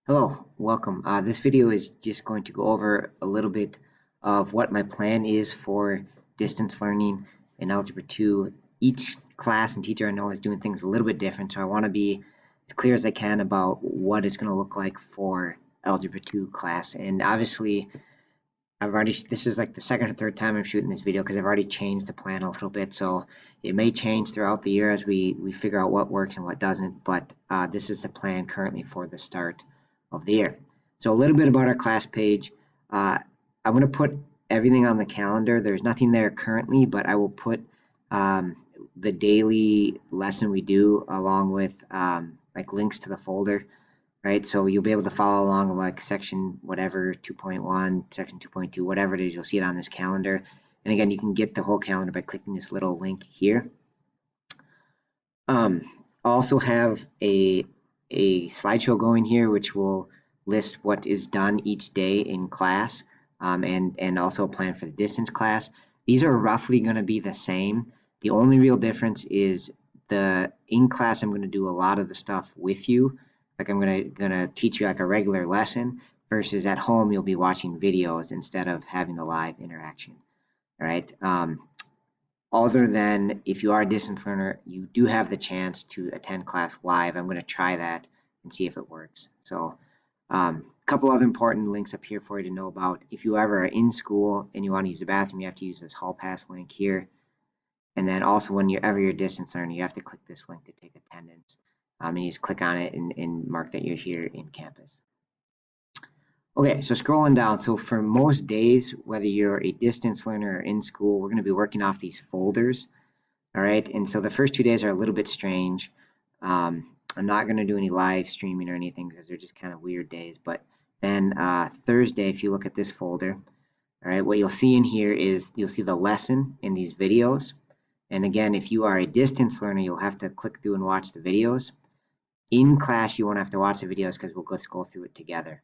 Hello, welcome. This video is just going to go over a little bit of what my plan is for distance learning in Algebra 2. Each class and teacher I know is doing things a little bit different, so I want to be as clear as I can about what it's going to look like for Algebra 2 class. And obviously, this is like the second or third time I'm shooting this video because I've already changed the plan a little bit, so it may change throughout the year as we figure out what works and what doesn't, but this is the plan currently for the start of the year. So a little bit about our class page. I'm going to put everything on the calendar. There's nothing there currently, but I will put the daily lesson we do along with like links to the folder, right? So you'll be able to follow along like section whatever 2.1, section 2.2, whatever it is, you'll see it on this calendar. And again, you can get the whole calendar by clicking this little link here. I also have a slideshow going here, which will list what is done each day in class, and also a plan for the distance class. These are roughly going to be the same. The only real difference is in class I'm going to do a lot of the stuff with you, like I'm gonna teach you like a regular lesson, versus at home you'll be watching videos instead of having the live interaction. All right. Other than if you are a distance learner, you do have the chance to attend class live. I'm going to try that and see if it works. So a couple other important links up here for you to know about. If you ever are in school and you want to use the bathroom, you have to use this hall pass link here. And then also when you're a distance learner, you have to click this link to take attendance. And you just click on it and mark that you're here in campus. Okay, so scrolling down, so for most days, whether you're a distance learner or in school, we're going to be working off these folders. All right, and so the first 2 days are a little bit strange. I'm not going to do any live streaming or anything because they're just kind of weird days. But then Thursday, if you look at this folder, all right, what you'll see in here is you'll see the lesson in these videos. And again, if you are a distance learner, you'll have to click through and watch the videos. In class, you won't have to watch the videos because we'll just go through it together.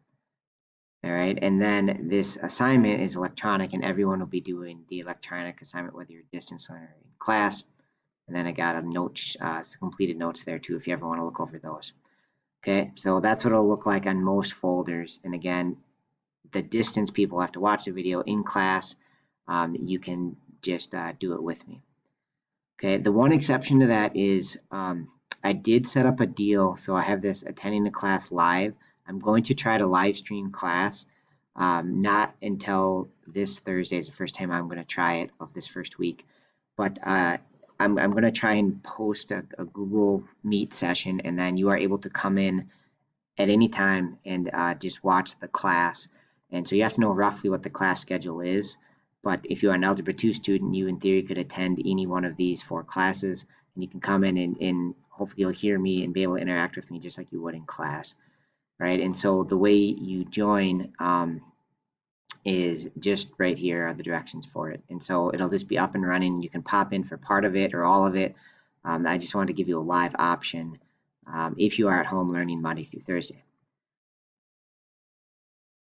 All right, and then this assignment is electronic, and everyone will be doing the electronic assignment, whether you're a distance learner or in class. And then I got a note, completed notes there too, if you ever want to look over those. Okay, so that's what it'll look like on most folders. And again, the distance people have to watch the video in class. You can just do it with me. Okay, the one exception to that is I did set up a deal, so I have this attending the class live. I'm going to try to live stream class, not until this Thursday is the first time I'm going to try it of this first week, but I'm going to try and post a Google Meet session, and then you are able to come in at any time and just watch the class. And so you have to know roughly what the class schedule is. But if you are an Algebra 2 student, you in theory could attend any one of these 4 classes, and you can come in and hopefully you'll hear me and be able to interact with me just like you would in class, right? And so the way you join is just right here are the directions for it. And so it'll just be up and running. You can pop in for part of it or all of it. I just wanted to give you a live option if you are at home learning Monday through Thursday.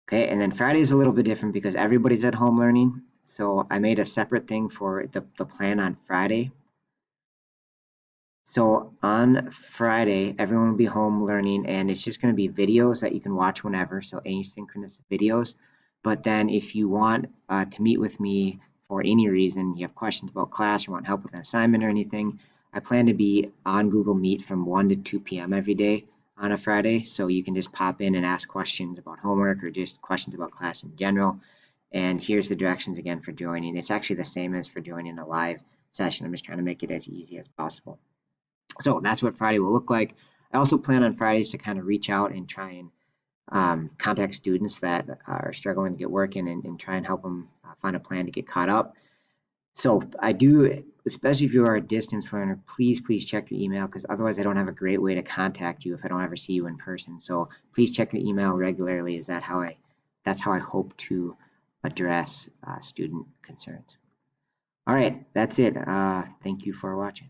Okay, and then Friday is a little bit different because everybody's at home learning. So I made a separate thing for the plan on Friday. So on Friday, everyone will be home learning, and it's just going to be videos that you can watch whenever, so asynchronous videos. But then if you want to meet with me for any reason, you have questions about class, or want help with an assignment or anything, I plan to be on Google Meet from 1 to 2 p.m. every day on a Friday, so you can just pop in and ask questions about homework or just questions about class in general. And here's the directions again for joining. It's actually the same as for joining a live session. I'm just trying to make it as easy as possible. So that's what Friday will look like. I also plan on Fridays to kind of reach out and try and contact students that are struggling to get working and try and help them find a plan to get caught up. So I do, especially if you are a distance learner, please check your email, because otherwise I don't have a great way to contact you if I don't ever see you in person. So please check your email regularly. That's how I hope to address student concerns. All right, that's it. Thank you for watching.